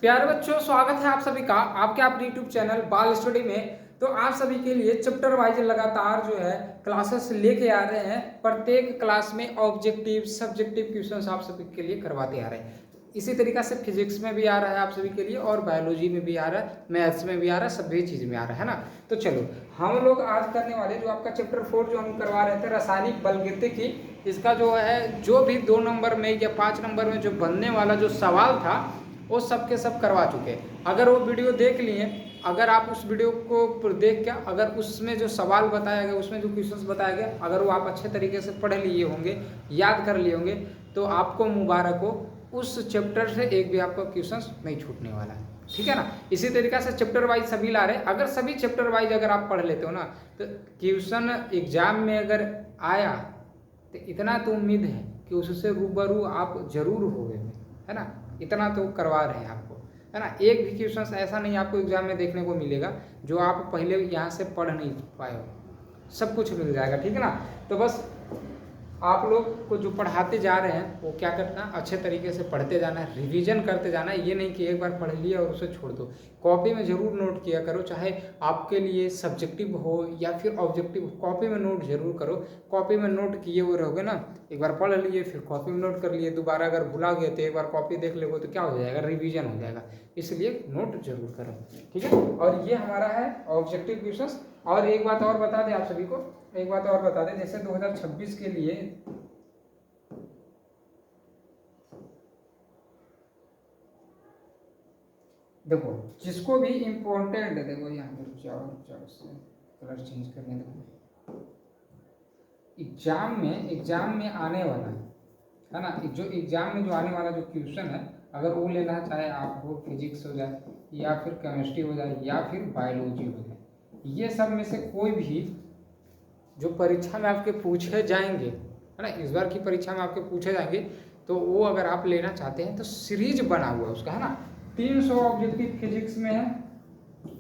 प्यारे बच्चों, स्वागत है आप सभी का आपके अपने यूट्यूब चैनल बाल स्टडी में। तो आप सभी के लिए चैप्टर वाइज लगातार जो है क्लासेस लेके आ रहे हैं। प्रत्येक क्लास में ऑब्जेक्टिव सब्जेक्टिव क्वेश्चंस आप सभी के लिए करवाते आ रहे हैं। इसी तरीका से फिजिक्स में भी आ रहा है आप सभी के लिए, और बायोलॉजी में भी आ रहा है, मैथ्स में भी आ रहा है, सभी चीज़ में आ रहा है ना। तो चलो हम लोग आज करने वाले जो आपका चैप्टर 4 जो हम करवा रहे थे रासायनिक बलगतिकी, इसका जो है जो भी 2 नंबर में या 5 नंबर में जो बनने वाला जो सवाल था वो सब के सब करवा चुके हैं। अगर वो वीडियो देख लिए, अगर आप उस वीडियो को देख के अगर उसमें जो सवाल बताया गया, उसमें जो क्वेश्चंस बताया गया, अगर वो आप अच्छे तरीके से पढ़ लिए होंगे, याद कर लिए होंगे, तो आपको मुबारक हो, उस चैप्टर से एक भी आपका क्वेश्चंस नहीं छूटने वाला है। ठीक है ना। इसी तरीके से चैप्टर वाइज सभी ला रहे हैं। अगर सभी चैप्टर वाइज अगर आप पढ़ लेते हो ना, तो क्वेश्चन एग्जाम में अगर आया तो इतना तो उम्मीद है कि उससे रूबरू आप जरूर होगे, है ना। इतना तो करवा रहे हैं आपको, है ना। एक भी क्वेश्चन ऐसा नहीं आपको एग्जाम में देखने को मिलेगा जो आप पहले यहाँ से पढ़ नहीं पाए हो, सब कुछ मिल जाएगा। ठीक है ना। तो बस आप लोग को जो पढ़ाते जा रहे हैं वो क्या करना, अच्छे तरीके से पढ़ते जाना है, रिवीजन करते जाना है। ये नहीं कि एक बार पढ़ लिया और उसे छोड़ दो। कॉपी में जरूर नोट किया करो, चाहे आपके लिए सब्जेक्टिव हो या फिर ऑब्जेक्टिव, कॉपी में नोट जरूर करो। कॉपी में नोट किए हुए रहोगे ना, एक बार पढ़ लिए फिर कॉपी में नोट कर लिए, दोबारा अगर भुला गए तो एक बार कॉपी देख लोगे तो क्या हो जाएगा, रिवीजन हो जाएगा। इसलिए नोट जरूर करो, ठीक है। और ये हमारा है ऑब्जेक्टिव क्वेश्चन। और एक बात और बता दें आप सभी को, एक बात और बता दें, जैसे 2026 के लिए देखो, जिसको भी इम्पोर्टेंट, देखो यहाँ पर चार से कलर चेंज करने, देखो एग्जाम में आने वाला है ना, जो एग्जाम में जो आने वाला जो क्वेश्चन है, अगर वो लेना चाहे आप, वो फिजिक्स हो जाए या फिर केमिस्ट्री हो जाए या फिर बायोलॉजी हो जाए, ये सब में से कोई भी जो परीक्षा में आपके पूछे जाएंगे, है ना, इस बार की परीक्षा में आपके पूछे जाएंगे, तो वो अगर आप लेना चाहते हैं तो सीरीज बना हुआ है उसका, है ना। 300 ऑब्जेक्टिव फिजिक्स में है,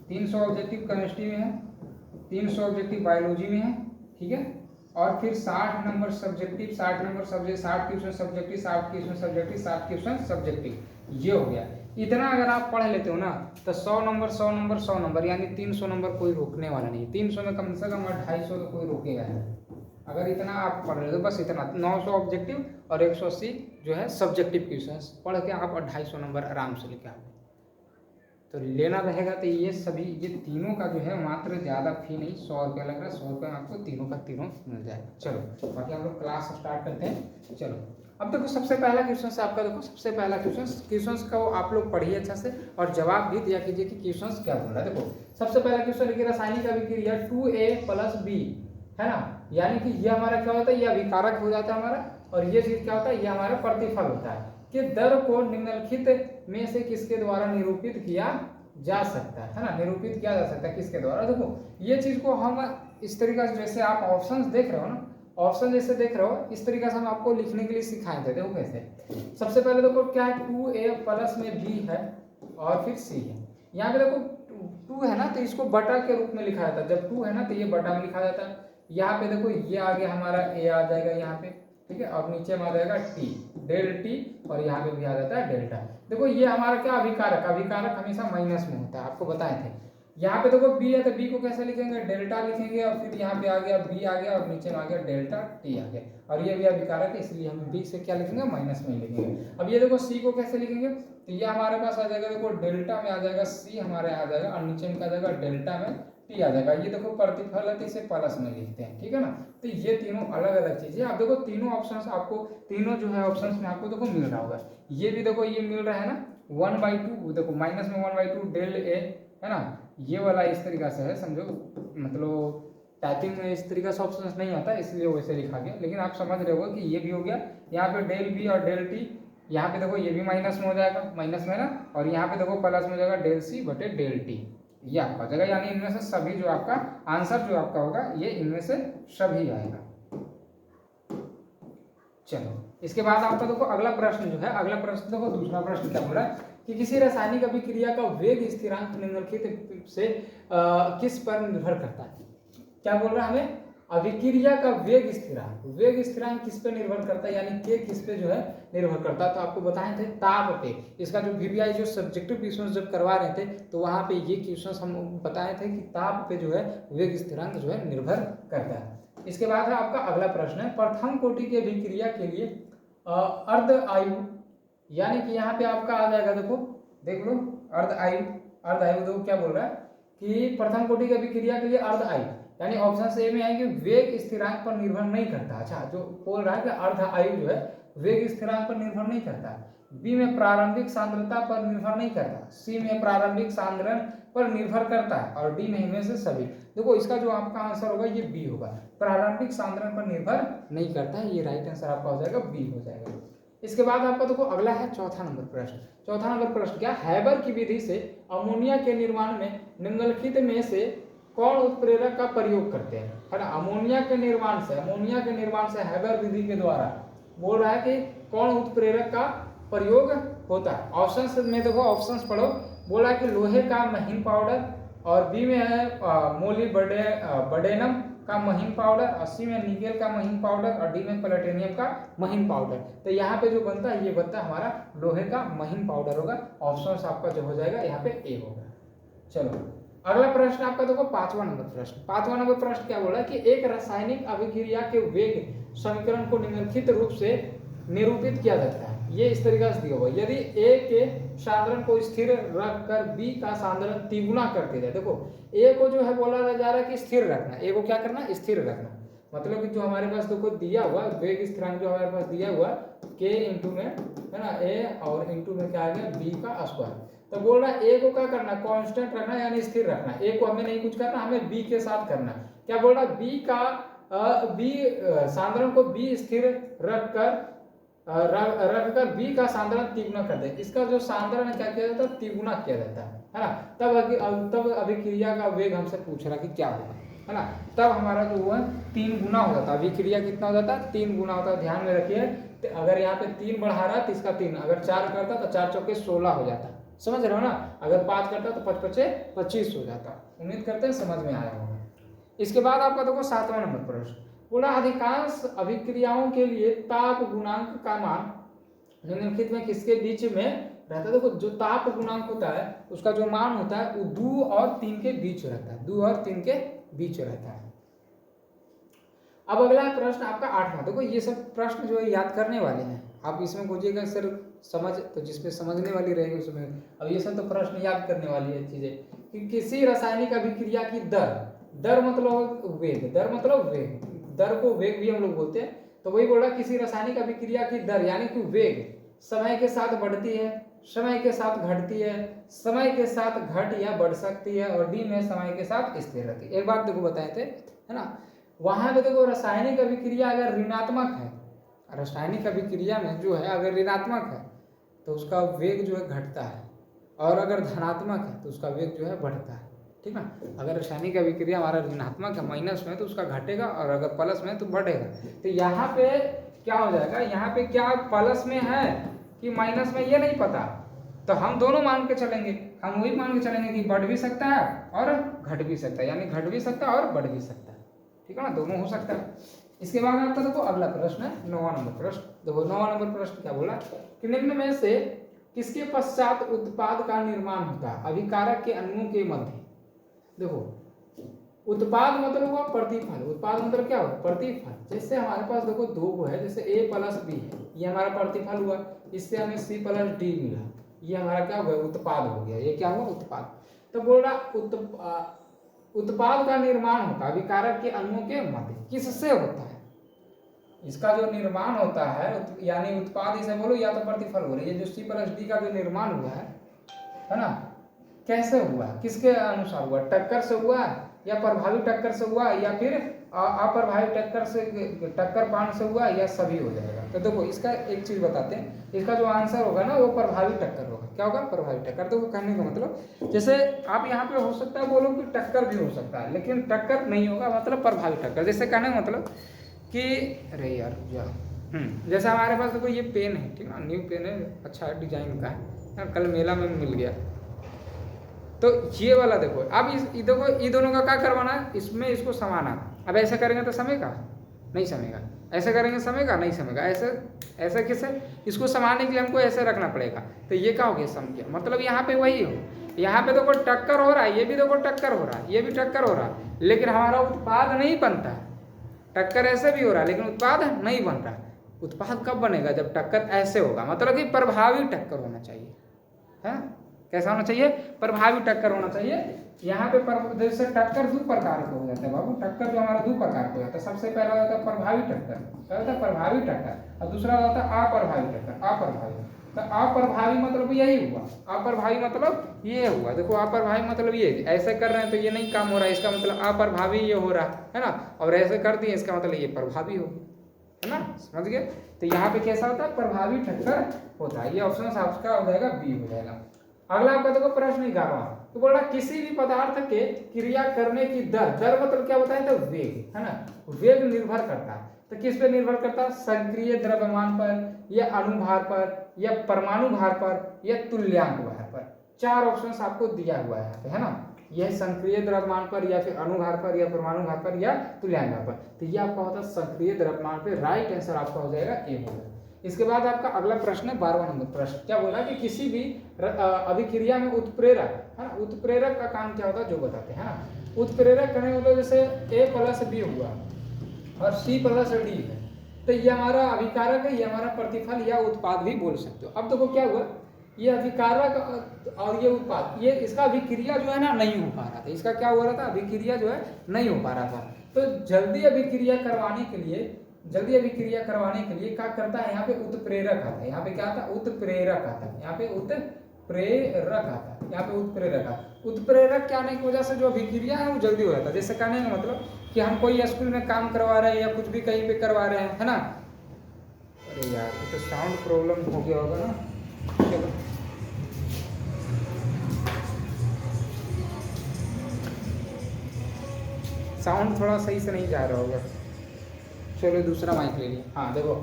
300 ऑब्जेक्टिव केमिस्ट्री में है, 300 ऑब्जेक्टिव बायोलॉजी में है, ठीक है। और फिर 60 number subjective, 60 number subject, 60 question subjective, 60 question subjective, 60 question subjective, ये हो गया। इतना अगर आप पढ़ लेते हो ना, तो 100 नंबर 100 नंबर 100 नंबर, यानी 300 नंबर कोई रोकने वाला नहीं। 300 में कम से कम 250 तो कोई रोकेगा नहीं। अगर इतना आप पढ़ रहे हो, बस इतना 900 ऑब्जेक्टिव और 180 जो है सब्जेक्टिव क्वेश्चन पढ़ के आप 250 नंबर आराम से लेके आओगे। तो लेना रहेगा तो ये सभी, ये तीनों का जो है मात्र ज़्यादा फी नहीं, 100 रुपया लग रहा है, 100 रुपये में आपको तीनों का तीनों मिल जाएगा। चलो बाकी हम लोग क्लास स्टार्ट करते हैं। चलो अब देखो, सबसे पहला क्वेश्चन से आपका, देखो सबसे पहला क्वेश्चन का आप लोग पढ़िए अच्छा से और जवाब भी दिया कीजिए कि क्वेश्चन क्या बोल रहा है। देखो सबसे पहला क्वेश्चन लिखिए, रासायनिक अभिक्रिया 2A+B, है ना। यानी कि ये हमारा क्या होता है, ये अभिकारक हो जाता है हमारा, और ये चीज क्या होता है, ये हमारा प्रतिफल होता है। कि दर को निम्नलिखित में से किसके द्वारा निरूपित किया जा सकता है ना, निरूपित किया जा सकता है किसके द्वारा। देखो ये चीज को हम इस तरीके से, जैसे आप ऑप्शंस देख रहे हो ना, ऑप्शन जैसे देख रहे हो, इस तरीके से हम आपको लिखने के लिए सिखाए थे। देखो कैसे, सबसे पहले देखो क्या है, 2A+ में B है और फिर C है। यहाँ पे देखो 2 है ना, तो इसको बटा के रूप में लिखा जाता है। जब 2 है ना तो ये बटा में लिखा जाता है। यहाँ पे देखो ये आ गया हमारा, A आ जाएगा यहाँ पे, ठीक है, और नीचे में आ जाएगा T, डेल T, और यहाँ पे भी आ जाता है डेल्टा। देखो ये हमारा क्या, अभिकारक, अभिकारक हमेशा माइनस में होता है, आपको बताए थे। यहाँ पे देखो B है तो B को कैसे लिखेंगे, डेल्टा लिखेंगे, और फिर यहाँ पे आ गया B आ गया, और नीचे में आ गया डेल्टा T आ गया, और ये भी अभिकारक है, इसलिए हम B से क्या लिखेंगे, माइनस में लिखेंगे। अब ये देखो C को कैसे लिखेंगे, तो ये हमारे पास आ जाएगा, देखो डेल्टा में आ जाएगा C हमारे आ जाएगा, और नीचे में आ जाएगा डेल्टा में T आ जाएगा। ये देखो प्रतिफल है तो इसे प्लस में लिखते हैं, ठीक है ना। तो ये तीनों अलग अलग चीजें, आप देखो तीनों ऑप्शंस आपको, तीनों जो है ऑप्शंस में आपको देखो मिल रहा होगा। ये भी देखो ये मिल रहा है ना, 1/2, देखो माइनस में 1/2 डेल A, है ना। ये वाला इस तरीका से है, समझो, मतलब टाइपिंग में इस तरीका से ऑप्शन नहीं आता, इसलिए वैसे लिखा गया, लेकिन आप समझ रहे हो कि ये भी हो गया। यहाँ पे डेल B और डेल T, यहाँ पे देखो ये भी माइनस में हो जाएगा, माइनस में ना, और यहाँ पे देखो प्लस में हो जाएगा डेल C बटे डेल T, ये आपका हो जाएगा। यानी इनमें से सभी जो आपका आंसर जो आपका होगा, ये इनमें से सभी आएगा। चलो इसके बाद आपका देखो अगला प्रश्न जो है, अगला प्रश्न देखो, दूसरा प्रश्न क्या बोल रहा है कि किसी रासायनिक अभिक्रिया का वेग स्थिरांक निम्नलिखित से किस पर निर्भर करता है। क्या बोल रहा है हमें अभिक्रिया का वेग स्थिरांक किस पे निर्भर करता है, यानी के किस पे जो है निर्भर करता है। तो आपको बताए थे ताप पे, इसका जो वीवीआई जो सब्जेक्टिव क्वेश्चन जब करवा रहे थे तो वहां पे ये क्वेश्चन हम बताए थे कि ताप पे जो है वेग स्थिरांक जो है निर्भर करता है। इसके बाद है आपका अगला प्रश्न है, प्रथम कोटि की अभिक्रिया के लिए अर्ध आयु, यानी कि यहाँ पे आपका आ जाएगा, देखो देख लो अर्ध आयु देखो क्या बोल रहा है कि प्रथम कोटि की अभिक्रिया के लिए अर्ध आयु, यानी ऑप्शन ए में है कि वेग स्थिरांक पर निर्भर नहीं करता। अच्छा, जो बोल रहा है कि अर्ध आयु जो है वेग स्थिरांक पर निर्भर नहीं करता। बी में प्रारंभिक सांद्रता पर निर्भर नहीं करता, सी में प्रारंभिक सांद्रण पर निर्भर करता है और डी में इनमें से सभी। देखो इसका जो आपका आंसर होगा ये बी होगा, प्रारंभिक सांद्रण पर निर्भर नहीं करता है, ये राइट आंसर आपका हो जाएगा, बी हो जाएगा। इसके बाद आपका देखो अगला है चौथा नंबर प्रश्न। चौथा नंबर प्रश्न क्या, हैबर की विधि से अमोनिया के निर्माण में निम्नलिखित में से कौन उत्प्रेरक का प्रयोग करते हैं, है ना। अमोनिया के निर्माण से हैबर विधि के द्वारा बोल रहा है कि कौन उत्प्रेरक का प्रयोग होता है। ऑप्शंस में देखो, ऑप्शंस पढ़ो। बोला कि लोहे का महीन पाउडर, और बी में है मोलिब्डेनम का महीन पाउडर, और सी में निकेल का महीन पाउडर, और डी में प्लेटिनियम का महीन पाउडर। तो यहाँ पे जो बनता है ये बनता है हमारा लोहे का महीन पाउडर होगा। ऑप्शन आपका जो हो जाएगा यहाँ पे ए होगा। चलो अगला प्रश्न आपका देखो पांचवा नंबर प्रश्न क्या बोला कि एक रासायनिक अभिक्रिया के वेग समीकरण को निम्नलिखित रूप से निरूपित किया जाता है। ये इस तरीके से दिया हुआ, यदि ए के सांद्रण को स्थिर रखकर बी का सांद्रण तिगुना करते जाए। देखो ए को जो है बोला जा रहा है कि स्थिर रखना, ए को क्या करना, स्थिर रखना। मतलब कि जो हमारे पास देखो दिया हुआ वेग स्थिरांक जो हमारे पास दिया हुआ के इंटू में है ना, ए और इंटू में क्या आ गया बी का स्क्वायर। तो बोल रहा है ए को क्या करना, कांस्टेंट रखना यानी स्थिर रखना। ए को हमें नहीं कुछ करना, हमें बी के साथ करना। क्या बोल रहा है, बी का बी सांद्रण को बी स्थिर रखकर बी का सांद्रण तिगुना कर दे। इसका जो सांद्रण क्या किया जाता है, तिगुना किया जाता है ना। तब अभिक्रिया का वेग हमसे पूछ रहा कि क्या होगा, है ना। तब हमारा जो हुआ 3 गुना हो जाता है। अभिक्रिया कितना हो जाता है, 3 गुना होता है। ध्यान में रखिए, अगर यहाँ पे 3 बढ़ा रहा है तो इसका 3, अगर 4 करता तो 4 चौके 16 हो जाता। समझ रहे हो ना। अगर 5 करता तो 5 पचे 25 हो जाता। उम्मीद करते हैं समझ में आया होगा। इसके बाद आपका देखो 7वां नंबर प्रश्न बोला, अधिकांश अभिक्रियाओं के लिए ताप गुणांक का मान निम्नलिखित में किसके बीच में रहता है। देखो जो ताप गुणांक होता है उसका जो मान होता है वो 2 और 3 के बीच रहता है, 2 और 3 के बीच रहता है। अब अगला प्रश्न आपका 8वां। देखो ये सब प्रश्न जो है याद करने वाले हैं, आप इसमें खोजिएगा सर समझ, तो जिसमें समझने वाली रहेगी उसमें। अब ये सब तो प्रश्न याद करने वाली है चीजें कि किसी रासायनिक अभिक्रिया की दर मतलब वेग, दर को वेग भी हम लोग बोलते हैं। तो वही बोल रहा किसी रासायनिक अभिक्रिया की दर यानी कि वेग समय के साथ बढ़ती है, समय के साथ घटती है, समय के साथ घट या बढ़ सकती है, और डी में समय के साथ स्थिर रहती है। एक बात देखो बताए थे, है ना, वहां पे देखो रासायनिक अभिक्रिया अगर ऋणात्मक है, रासायनिक अभिक्रिया में जो है अगर ऋणात्मक है तो उसका वेग जो है घटता है, और अगर धनात्मक है तो उसका वेग जो है बढ़ता है। ठीक ना। अगर रासायनिक अभिक्रिया हमारा ऋणात्मक है, माइनस में, तो उसका घटेगा, और अगर प्लस में तो बढ़ेगा। तो यहाँ पे क्या हो जाएगा, यहाँ पे क्या प्लस में है कि माइनस में ये नहीं पता, तो हम दोनों मान के चलेंगे। हम वही मान के चलेंगे कि बढ़ भी सकता है और घट भी सकता है, यानी घट भी सकता है और बढ़ भी सकता है। ठीक है ना, दोनों हो सकता है। इसके बाद आपका देखो अगला प्रश्न है 9वां नंबर प्रश्न। देखो 9वां नंबर प्रश्न क्या बोला कि निम्न में से किसके पश्चात उत्पाद का निर्माण होता है अभिकारक के अणुओं के मध्य। देखो उत्पाद मतलब हुआ प्रतिफल, उत्पाद मतलब क्या हुआ, प्रतिफल। जैसे हमारे पास देखो 2 है, जैसे a प्लस b है, ये हमारा प्रतिफल हुआ, इससे हमें c प्लस d मिला, ये हमारा क्या हुआ, उत्पाद हो गया। ये क्या हुआ, उत्पाद। तो बोल रहा उत्पाद का निर्माण होता है अभिकारक के अणुओं के मध्य। किससे होता है, इसका जो निर्माण होता है, यानी उत्पाद इसे बोलो या तो प्रतिफल बोलो। ये जो c प्लस d का जो निर्माण हुआ है ना, कैसे हुआ, किसके अनुसार हुआ, टक्कर से हुआ या प्रभावी टक्कर से हुआ या फिर अप्रभावी टक्कर पान से हुआ, या सभी हो जाएगा। तो देखो इसका एक चीज बताते हैं, इसका जो आंसर होगा ना वो प्रभावी टक्कर होगा। क्या होगा, प्रभावी टक्कर। तो कहने का मतलब जैसे आप यहाँ पे हो सकता है बोलो कि टक्कर भी हो सकता है, लेकिन टक्कर नहीं होगा, मतलब प्रभावी टक्कर। जैसे कहने का मतलब कि अरे यार जैसे हमारे पास देखो ये पेन है, ठीक है, न्यू पेन है, अच्छा डिजाइन का है, कल मेला में मिल गया। तो ये वाला देखो, अब देखो ये दोनों का क्या करवाना है, इसमें इसको समाना, अब ऐसे करेंगे तो समेगा नहीं समेगा, ऐसे करेंगे समेगा नहीं समेगा, ऐसे ऐसे किसे इसको संभालने के लिए हमको ऐसे रखना पड़ेगा। तो ये क्या हो गया, सम गया। मतलब यहाँ पे वही हो, यहाँ पे तो कोई टक्कर हो रहा है, ये भी तो कोई टक्कर हो रहा है, ये भी टक्कर हो रहा है, लेकिन हमारा उत्पाद नहीं बनता। टक्कर ऐसे भी हो रहा है लेकिन उत्पाद नहीं बन रहा। उत्पाद कब बनेगा, जब टक्कर ऐसे होगा, मतलब कि प्रभावी टक्कर होना चाहिए, है कैसा होना चाहिए, प्रभावी टक्कर होना चाहिए। यहाँ पे जैसे टक्कर दो प्रकार के हो जाता है बाबू, टक्कर जो हमारा दो प्रकार का हो जाता है। सबसे पहला होता है प्रभावी टक्कर, क्या होता है प्रभावी टक्कर, और दूसरा होता है अप्रभावी टक्कर। अप्रभावी तो अप्रभावी मतलब यही हुआ, अप्रभावी मतलब ये हुआ। देखो अप्रभावी मतलब ये, ऐसे कर रहे हैं तो ये नहीं काम हो रहा है, इसका मतलब अप्रभावी ये हो रहा है ना, और ऐसे कर दिए इसका मतलब ये प्रभावी हो गया, है ना, समझ गए। तो यहाँ पे कैसा होता है, प्रभावी टक्कर होता है। ये ऑप्शन आपका हो जाएगा बी हो जाएगा। अगला आपका देखो प्रश्न 11 तो बोल रहा किसी भी पदार्थ के क्रिया करने की दर, दर मतलब क्या होता है, तो वेग, है ना, वेग निर्भर करता है। तो किस पे निर्भर करता है, सक्रिय द्रव्यमान पर, या अणुभार पर, या परमाणु भार पर, या तुल्यांक भार पर। चार ऑप्शंस आपको दिया हुआ है यहाँ पे, है ना, यह सक्रिय द्रव्यमान पर, या फिर अणुभार पर, या परमाणु भार पर, या तुल्यांक भार पर। तो ये आपका होता है सक्रिय द्रव्यमान पे, राइट आंसर आपका हो जाएगा ए होगा। इसके बाद आपका अगला प्रश्न है 12वां नंबर प्रश्न। क्या बोला कि किसी भी अभिक्रिया में उत्प्रेरक, है ना, उत्प्रेरक का काम क्या होता है जो बताते हैं, है ना। उत्प्रेरक करने मतलब जैसे A प्लस बी हुआ और C प्लस डी है, तो ये हमारा अभिकारक है, ये हमारा प्रतिफल या उत्पाद भी बोल सकते हो। अब देखो क्या हुआ, ये अभिकारक और ये उत्पाद, ये इसका अभिक्रिया जो है ना नहीं हो पा रहा था। इसका क्या हो रहा था, अभिक्रिया जो है नहीं हो पा रहा था। तो जल्दी अभिक्रिया करवाने के लिए क्या करता है, यहाँ पे उत्प्रेरक आता है। यहाँ पे क्या आता है, उत्प्रेरक आता है। यहाँ पे उत्प्रेरक आता है, यहाँ पे उत्प्रेरक आता है। उत्प्रेरक के आने की वजह से जो अभिक्रिया है वो जल्दी हो जाता है। जैसे कहने का मतलब कि हम कोई स्कूल में काम करवा रहे हैं या कुछ भी कहीं पे करवा रहे हैं, है ना। अरे यार ये तो साउंड प्रॉब्लम हो गया होगा ना, चलो साउंड थोड़ा सही से नहीं जा रहा होगा, चलो दूसरा माइक ले लिया। हाँ देखो,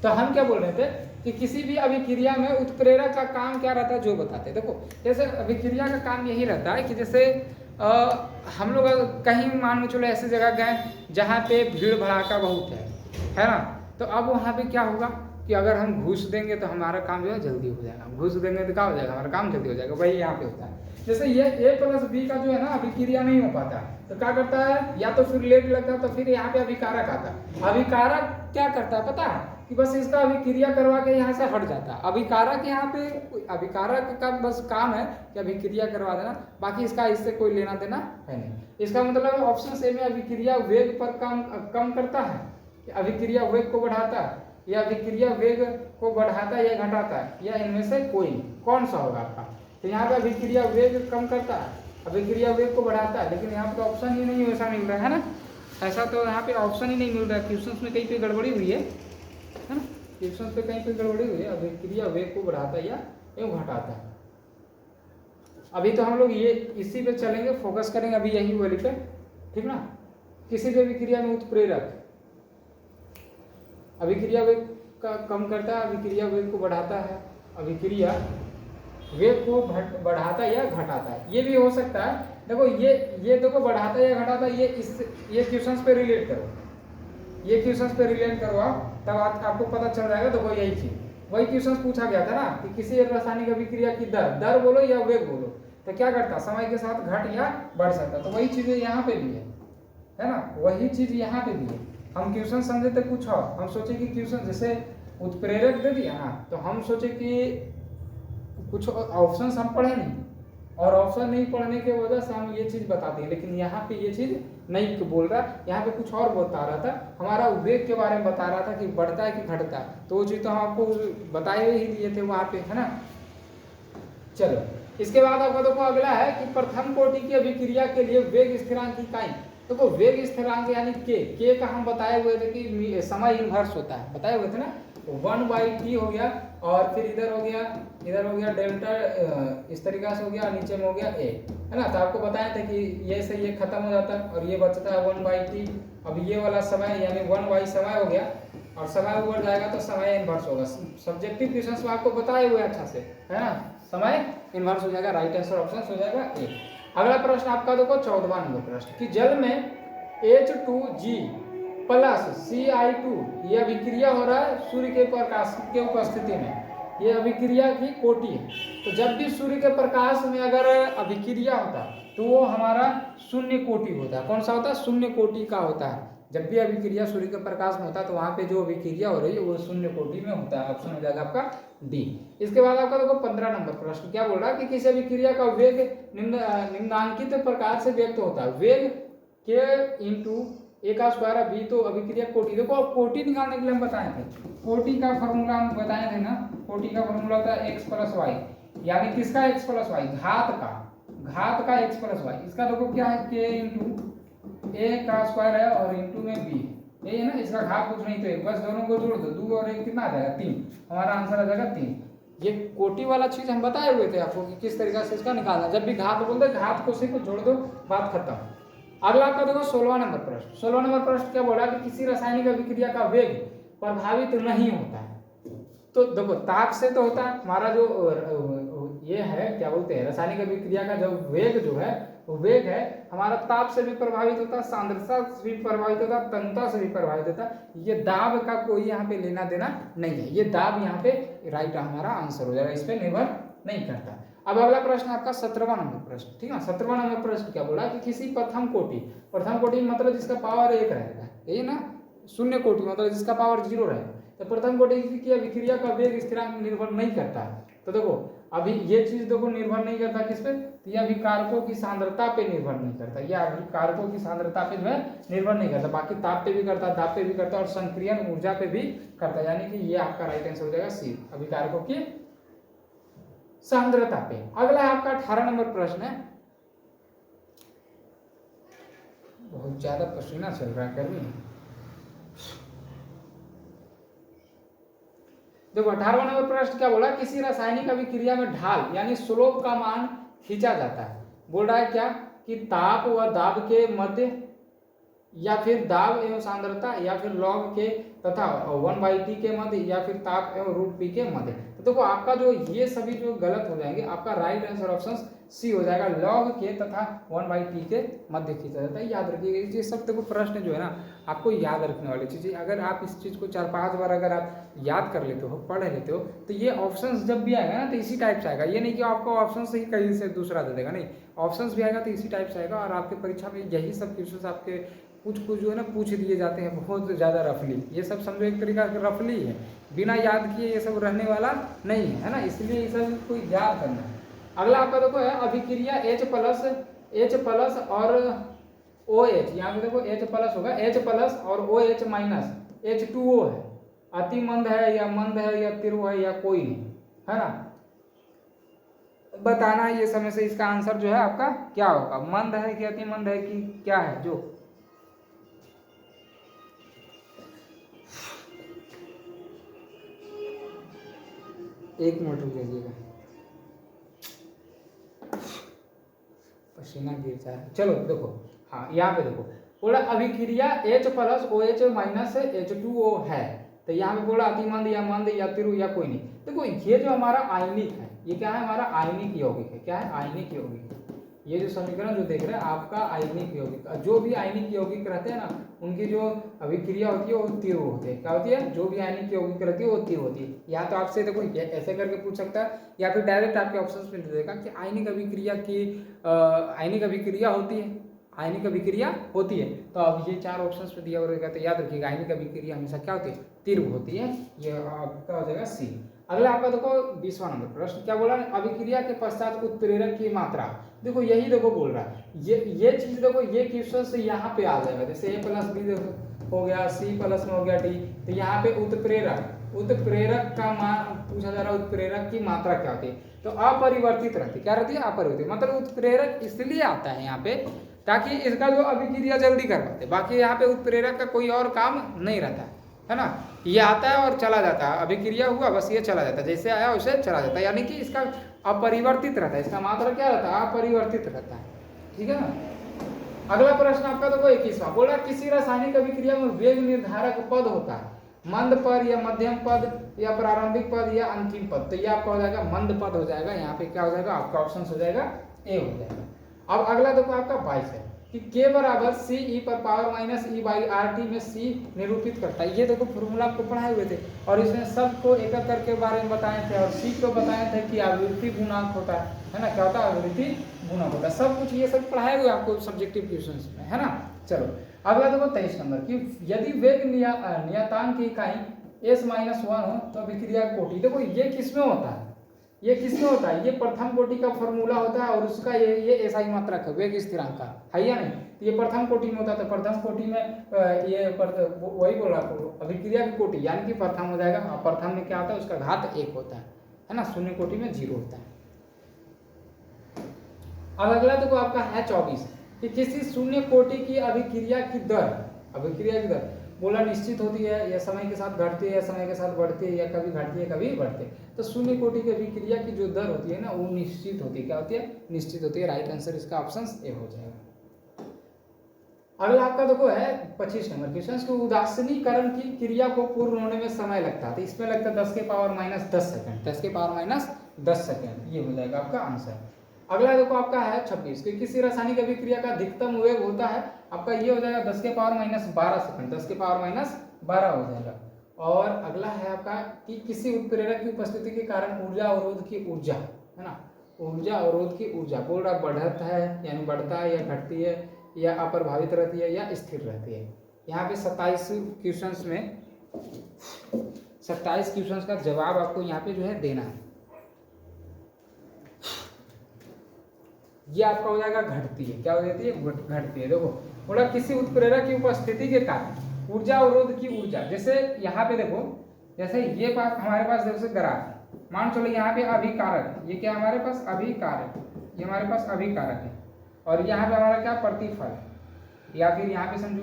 तो हम क्या बोल रहे थे कि किसी भी अभिक्रिया में उत्प्रेरक का काम क्या रहता है जो बताते हैं। देखो जैसे अभिक्रिया का काम यही रहता है कि जैसे हम लोग कहीं मान लो चलो ऐसी जगह गए जहाँ पे भीड़ भड़ाका बहुत है ना। तो अब वहाँ पे क्या होगा कि अगर हम घूस देंगे तो हमारा काम जो है जल्दी हो जाएगा, घूस देंगे तो क्या हो जाएगा, हमारा काम जल्दी हो जाएगा। वही यहाँ पे होता है। जैसे ये A प्लस बी का जो है ना अभिक्रिया नहीं हो पाता तो क्या करता है, या तो फिर लेट लगता है, तो फिर यहाँ पे अभिकारक आता है। अभिकारक क्या करता है पता है, कि बस इसका अभिक्रिया करवा के यहाँ से हट जाता है। अभिकारक यहाँ पे, अभिकारक का बस काम है कि अभिक्रिया करवा देना, बाकी इसका इससे कोई लेना देना है नहीं। इसका मतलब ऑप्शन ए में अभिक्रिया वेग पर कम करता है, अभिक्रिया वेग को बढ़ाता है, या अभिक्रिया वेग को बढ़ाता है या घटाता है, या इनमें से कोई कौन सा होगा आपका। तो यहाँ पे अभिक्रिया वेग कम करता है, अभिक्रिया वेग को बढ़ाता है, लेकिन यहाँ पे तो ऑप्शन ही नहीं वैसा मिल रहा है ना। ऐसा तो यहाँ पे ऑप्शन ही नहीं मिल रहा है। क्वेश्चंस में कहीं पे गड़बड़ी हुई है ना, क्वेश्चंस पे कहीं पे गड़बड़ी हुई है। अभिक्रिया वेग को बढ़ाता है या एवं घटाता है। अभी तो हम लोग ये इसी पे चलेंगे, फोकस करेंगे अभी यही वाली पे, ठीक ना। किसी भी अभिक्रिया में उत्प्रेरक अभिक्रिया वेग का कम करता है, अभिक्रिया वेग को बढ़ाता है, अभिक्रिया वेग को बढ़ाता है या घटाता है, ये भी हो सकता है। देखो ये देखो बढ़ाता है या घटाता है, ये क्वेश्चंस पे रिलेट करो, ये क्वेश्चंस पे रिलेट करो आप, तब आपको पता चल जाएगा। देखो यही चीज, वही क्वेश्चन पूछा गया था ना कि किसी रासायनिक अभिक्रिया की दर बोलो या वेग बोलो तो क्या करता, समय के साथ घट या बढ़ सकता। तो वही चीजें यहाँ पे भी है ना, वही चीज यहाँ पे भी है। हम क्वेश्चन समझे थे कुछ और, हम सोचे कि क्वेश्चन जैसे उत्प्रेरक दे दिया ना, तो हम सोचे कि कुछ ऑप्शंस हम पढ़े नहीं, और ऑप्शन नहीं पढ़ने के वजह से हम ये चीज बताते हैं। लेकिन यहाँ पे ये चीज नहीं बोल रहा, यहाँ पे कुछ और बता रहा था, हमारा वेग के बारे में बता रहा था कि बढ़ता है कि घटता है। तो वो चीज तो हम आपको बताए ही दिए थे वहाँ पे, है ना। चलो इसके बाद आपका देखो अगला है कि प्रथम कोटि की अभिक्रिया के लिए वेग स्थिरांक की इकाई। देखो वेग स्थिरांक यानी के का हम बताए हुए थे कि समय इनवर्स होता है, बताए हुए थे ना। 1/t हो गया, और फिर इधर हो गया डेल्टा, इस तरीका से हो गया, नीचे में हो गया a, है ना। तो आपको बताया था कि ये से ये खत्म हो जाता है और ये बचता है 1/t। अब ये वाला समय यानी 1y समय हो गया, और समय ऊपर जाएगा तो समय इनवर्स होगा। सब्जेक्टिव क्वेश्चंस में आपको बताए हुए अच्छा से, है ना, समय इनवर्स हो जाएगा। राइट आंसर ऑप्शन हो जाएगा ए। अगला प्रश्न आपका देखो 14वां नंबर प्रश्न कि जल में H2G प्लस Ci2, ये अभिक्रिया हो रहा है सूर्य के प्रकाश के उपस्थिति में, ये अभिक्रिया की कोटि है। तो जब भी सूर्य के प्रकाश में अगर अभिक्रिया होता है तो वो हमारा शून्य कोटि होता है। कौन सा होता है? शून्य कोटि का होता है। जब भी अभिक्रिया सूर्य के प्रकाश में होता है तो वहां पे जो अभिक्रिया हो रही है वो शून्य कोटि में होता है। ऑप्शन हो जाएगा आपका डी। इसके बाद आपका देखो 15 नंबर प्रश्न क्या बोल रहा है कि किसी अभिक्रिया का वेग निम्नांकित प्रकार से व्यक्त होता है। वेग के इंटू ए का स्क्वायर बी, तो अभिक्रिया कोटि। देखो अब कोटि निकालने के लिए हम बताए थे, कोटि का फॉर्मूला हम बताए थे ना, कोटि का फॉर्मूला होता है x प्लस वाई, यानी किसका x प्लस वाई? घात का x प्लस वाई। इसका देखो क्या है, k इंटू ए का स्क्वायर है और इंटू में b, यही है ना। इसका घात कुछ नहीं तो बस दोनों को जोड़ दो, 2 और 1 कितना आ जाएगा? 3। हमारा आंसर आ जाएगा 3। ये कोटि वाला चीज हम बताए हुए थे आपको कि किस तरीके से इसका निकालना। जब भी घात बोलते घात को सिर्फ जोड़ दो, बात खत्म। अगला आपका देखो 16वां नंबर प्रश्न। 16वां नंबर प्रश्न क्या बोला कि किसी रासायनिक अभिक्रिया का वेग प्रभावित नहीं होता है। तो देखो ताप से तो होता है, हमारा जो ये है क्या बोलते हैं, रासायनिक अभिक्रिया का जो वेग है वो वेग है हमारा ताप से भी प्रभावित होता है, सांद्रता से भी प्रभावित होता है, तन्यता से भी प्रभावित होता है। ये दाब का कोई यहाँ पे लेना देना नहीं है, ये दाब यहाँ पे राइट हमारा आंसर हो जाएगा, इस पर निर्भर नहीं करता। अब अगला प्रश्न आपका 17वां नंबर प्रश्न, ठीक है। 17वां नंबर प्रश्न क्या बोला कि किसी प्रथम कोटि मतलब जिसका पावर 1 रहेगा, यही ना। शून्य कोटि मतलब जिसका पावर 0 रहेगा। तो प्रथम कोटि की अभिक्रिया का वेग स्थिरांक निर्भर नहीं करता है। तो देखो अभी ये चीज देखो निर्भर नहीं करता किस पे? तो यह अभिकारकों की सांद्रता पे निर्भर नहीं करता, यह अभिकारकों की सांद्रता पे जो है निर्भर नहीं करता। बाकी ताप पे भी करता है, दाब पे भी करता है और संक्रियन ऊर्जा पे भी करता है, यानी कि ये आपका राइट आंसर हो जाएगा सी, अभिकारकों की सांद्रता पे। अगला आपका 18 नंबर प्रश्न है। बहुत ज्यादा पसीना चल रहा है गर्मी। देखो 18वां नंबर प्रश्न क्या बोला, किसी रासायनिक अभिक्रिया में ढाल यानी स्लोप का मान खींचा जाता है। बोल रहा है क्या कि ताप व दाब के मध्य, या फिर दाब एवं सांद्रता, या फिर लॉग के तथा 1/t के मध्य, या फिर ताप एवं √p के मध्य। तो देखो आपका जो ये सभी जो गलत हो जाएंगे, आपका राइट आंसर ऑप्शन सी हो जाएगा, लॉग के तथा 1/t के मध्य खींचा जाता है। याद रखिएगा ये सब देखो प्रश्न जो है ना आपको याद रखने वाली चीजें, अगर आप इस चीज को 4-5 बार अगर आप याद कर लेते हो, पढ़ लेते हो, तो ये ऑप्शंस जब भी आएगा ना तो इसी टाइप से आएगा। ये नहीं कि आपको ऑप्शन से ही कहीं से दूसरा दे देगा, नहीं, ऑप्शंस भी आएगा तो इसी टाइप से आएगा। और आपके परीक्षा में यही सब क्वेश्चंस आपके कुछ जो है ना पूछ दिए जाते हैं बहुत ज़्यादा रफली। ये सब समझो एक तरीका रफली है, बिना याद किए ये सब रहने वाला नहीं है ना, इसलिए ये सब को याद करना है। अगला आपका देखो है अभिक्रिया H प्लस और OH, यहाँ पे देखो H प्लस होगा, H प्लस और OH माइनस H2O है। अति मंद है या मंद है या तीव्र है या कोई नहीं, है ना, बताना है। ये समय से इसका आंसर जो है आपका क्या होगा, मंद है कि अति मंद है कि क्या है। जो एक मिनट रुक जाइएगा, पसीना गिर जाए। चलो देखो, हाँ यहाँ पे देखो बोला अभिक्रिया H plus OH minus H2O है। तो यहाँ पे बोला अतिमंद या मंद या तीव्र या कोई नहीं। देखो ये जो हमारा आयनिक है, ये क्या है, हमारा आयनिक यौगिक है। क्या है? आयनिक यौगिक। ये जो समीकरण जो देख रहे हैं आपका आयनिक यौगिक, जो भी आयनिक यौगिक रहते हैं ना उनकी जो अभिक्रिया होती है वो तीव्र होती है। क्या होती है? जो भी आयनिक यौगिक रहती है वो तीव्र होती है। या तो आपसे देखो ऐसे करके पूछ सकता है, या फिर डायरेक्ट आपके ऑप्शंस में दे देगा कि आयनिक अभिक्रिया होती है, आयनिक अभिक्रिया होती है। तो अब ये 4 ऑप्शंस पे दिया रहेगा, तो याद रखिएगा आयनिक अभिक्रिया हमेशा क्या होती है? तीव्र होती है। ये आपका हो जाएगा सी। अगला आपका देखो 20वां नंबर प्रश्न क्या बोला, अभिक्रिया के पश्चात उत्प्रेरक की मात्रा। देखो यही देखो बोल रहा है, ये चीज देखो ये क्वेश्चन से यहाँ पे आ जाएगा। जैसे A प्लस बी हो गया, C प्लस में हो गया D, तो यहाँ पे उत्प्रेरक का मान पूछा जा रहा है, उत्प्रेरक की मात्रा क्या होती है? तो अपरिवर्तित रहती है। क्या रहती है? अपरिवर्तित। मतलब उत्प्रेरक इसलिए आता है यहाँ पे ताकि इसका जो अभिक्रिया जल्दी कर पाते, बाकी यहाँ पे उत्प्रेरक का कोई और काम नहीं रहता है ना। ये आता है और चला जाता है, अभिक्रिया हुआ बस ये चला जाता है, जैसे आया वैसे चला जाता है, यानी कि इसका अपरिवर्तित रहता है। इसका मात्रा क्या रहता है? अपरिवर्तित रहता है। ठीक है ना। अगला प्रश्न आपका देखो 21वां बोला किसी रासायनिक अभिक्रिया में वेग निर्धारक पद होता है, मंद पद या मध्यम पद या प्रारंभिक पद या अंतिम पद। तो ये आपका हो जाएगा मंद पद हो जाएगा। यहाँ पे क्या हो जाएगा? आपका ऑप्शन हो जाएगा ए हो जाएगा। अब अगला देखो आपका 22 है। कि k बराबर c e पर power minus e by R T में c निरूपित करता है। ये देखो फॉर्मूला आपको पढ़ाए हुए थे और इसमें सबको एक एक करके बारे में बताए थे और c को बताए थे कि आवृत्ति गुणांक होता है ना, क्या होता है आवृत्ति गुणांक होता है, सब कुछ ये सब पढ़ाए हुए आपको सब्जेक्टिव क्वेश्चंस में, है ना। चलो अगला देखो 23 नंबर की, यदि वेग नियतांक की इकाई s-1 हो तो अभिक्रिया कोटि, देखो ये किसमें होता है, ये किसमें होता है, ये प्रथम कोटि का फॉर्मूला होता है और उसका ये SI मात्रक है, वेग स्थिरांक का, है या नहीं। तो ये प्रथम कोटि में होता है, तो प्रथम कोटि में ये वही बोला अभिक्रिया की कोटि यानी कि प्रथम हो जाएगा। प्रथम में क्या होता है, उसका घात 1 होता है ना, शून्य कोटि में 0 होता है। अब अगला देखो आपका है 24 कि किसी शून्य कोटि की अभिक्रिया की दर बोला निश्चित होती है या समय के साथ घटती है या समय के साथ बढ़ती है या कभी घटती है कभी बढ़ती है। तो शून्य कोटि की अभिक्रिया की जो दर होती है ना वो निश्चित होती है, क्या होती है, निश्चित होती है। राइट आंसर इसका ऑप्शन ए हो जाएगा। अगला आपका देखो है 25 नंबर क्वेश्चन की उदासीनीकरण की क्रिया को पूर्ण होने में समय लगता है, तो इसमें लगता है 10 के पावर माइनस 10 सेकंड, 10 के पावर माइनस 10 सेकंड, ये हो जाएगा आपका आंसर। अगला देखो आपका है 26 कि किसी रासायनिक अभिक्रिया का अधिकतम वेग होता है, आपका ये हो जाएगा 10 के पावर माइनस 12 सेकंड, 10 के पावर माइनस 12 हो जाएगा। और अगला है आपका कि किसी उत्प्रेरक की उपस्थिति के कारण ऊर्जा अवरोध की ऊर्जा, है ना, ऊर्जा अवरोध की ऊर्जा बोल रहा बढ़ता है यानी बढ़ता है या घटती है या अप्रभावित रहती है या स्थिर रहती है। यहाँ पे 27 क्वेश्चंस में 27 क्वेश्चंस का जवाब आपको यहाँ पे जो है देना है। ये आपका हो जाएगा घटती है, क्या हो जाती है, घटती है। देखो बोला किसी उत्प्रेरक की उपस्थिति के कारण ऊर्जा अवरोध की ऊर्जा, जैसे यहाँ पे देखो, जैसे ये पास हमारे पास जैसे ग्राफ है, मान चलो यहाँ पे अभिकारक, ये क्या हमारे पास अभिकारक, ये हमारे पास अभिकारक है और यहाँ पे हमारा क्या प्रतिफल है, या फिर यहाँ पे समझो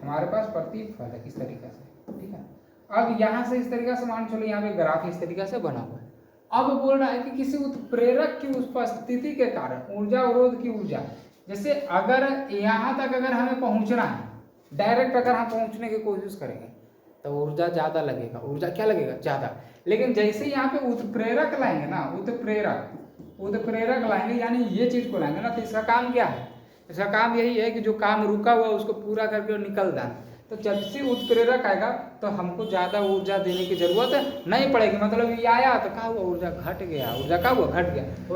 हमारे पास प्रतिफल है इस तरीके से, ठीक है। अब यहाँ से इस तरीके से मान चलो यहाँ पे ग्राफ इस तरीके से बना हुआ है। अब बोल रहा है कि किसी उत्प्रेरक की उपस्थिति के कारण ऊर्जा अवरोध की ऊर्जा, जैसे अगर यहाँ तक अगर हमें पहुंचना है डायरेक्ट, अगर हम पहुंचने की कोशिश करेंगे तो ऊर्जा ज्यादा लगेगा, ऊर्जा क्या लगेगा, ज्यादा। लेकिन जैसे यहाँ पे उत्प्रेरक लाएंगे ना, उत्प्रेरक लाएंगे यानी ये चीज को लाएंगे ना, तो इसका काम क्या है, इसका काम यही है कि जो काम रुका हुआ उसको पूरा करके निकल जाए। तो जब से उत्प्रेरक आएगा तो हमको ज्यादा ऊर्जा देने की जरूरत नहीं पड़ेगी, मतलब ये आया तो क्या हुआ, ऊर्जा घट गया, ऊर्जा क्या हुआ, घट गया, तो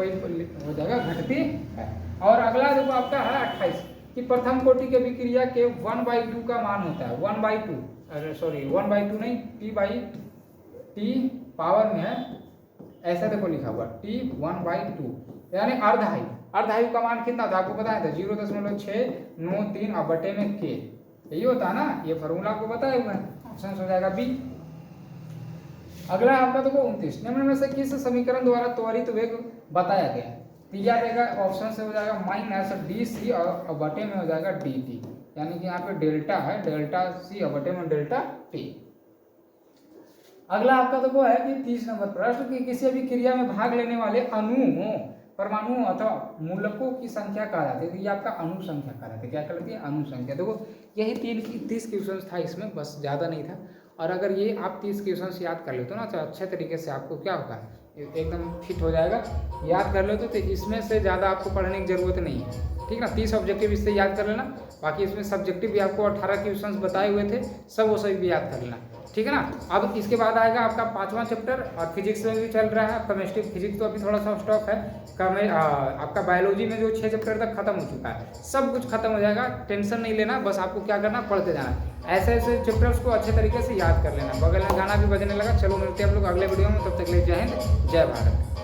हो जाएगा घटती है। और अगला देखो आपका है 28 कि प्रथम कोटि की अभिक्रिया के 1/2 का मान होता है, 1/2, अरे सॉरी 1/2 नहीं, T पावर में है, ऐसा देखो लिखा हुआ T 1/2 यानी अर्धायु, अर्धायु का मान कितना था आपको बताया था 0.693 और बटे में k, यही होता है ना, ये फॉर्मूला आपको बताया हुआ है, ऑप्शन हो जाएगा बी। अगला आपका देखो 29 निम्न में से किस समीकरण द्वारा त्वरित वेग बताया गया, तो यह रहेगा ऑप्शन से हो जाएगा माइनस DC और बटे में हो जाएगा dt, यानी कि यहाँ पे डेल्टा है, डेल्टा C और बटे में डेल्टा t। अगला आपका देखो है कि 30 नंबर प्रश्न की किसी भी क्रिया में भाग लेने वाले अणुओं, परमाणुओं अथवा मूलकों की संख्या कहा जाती है, तो ये आपका अणु संख्या कहा जाता है, क्या कहलाती है, अणु संख्या। देखो यही 30 क्वेश्चन था इसमें, बस ज़्यादा नहीं था। और अगर ये आप 30 क्वेश्चन याद कर लेते हो ना तो अच्छे तरीके से आपको क्या होगा, एकदम फिट हो जाएगा, याद कर लेते तो इसमें से ज़्यादा आपको पढ़ने की जरूरत नहीं है, ठीक ना। 30 ऑब्जेक्टिव इससे याद कर लेना, बाकी इसमें सब्जेक्टिव भी आपको 18 क्वेश्चन बताए हुए थे, सब वो सभी भी याद कर लेना, ठीक है ना। अब इसके बाद आएगा आपका 5वां चैप्टर और फिजिक्स में भी चल रहा है, केमिस्ट्री फिजिक्स तो अभी थोड़ा सा स्टॉक है, आपका बायोलॉजी में जो 6 चैप्टर तक खत्म हो चुका है, सब कुछ खत्म हो जाएगा, टेंशन नहीं लेना, बस आपको क्या करना, पढ़ते जाना, ऐसे ऐसे चैप्टर्स को अच्छे तरीके से याद कर लेना। बगल में गाना भी बजने लगा, चलो मिलते हैं हम लोग अगले वीडियो में, तब तक के लिए जय हिंद जय भारत।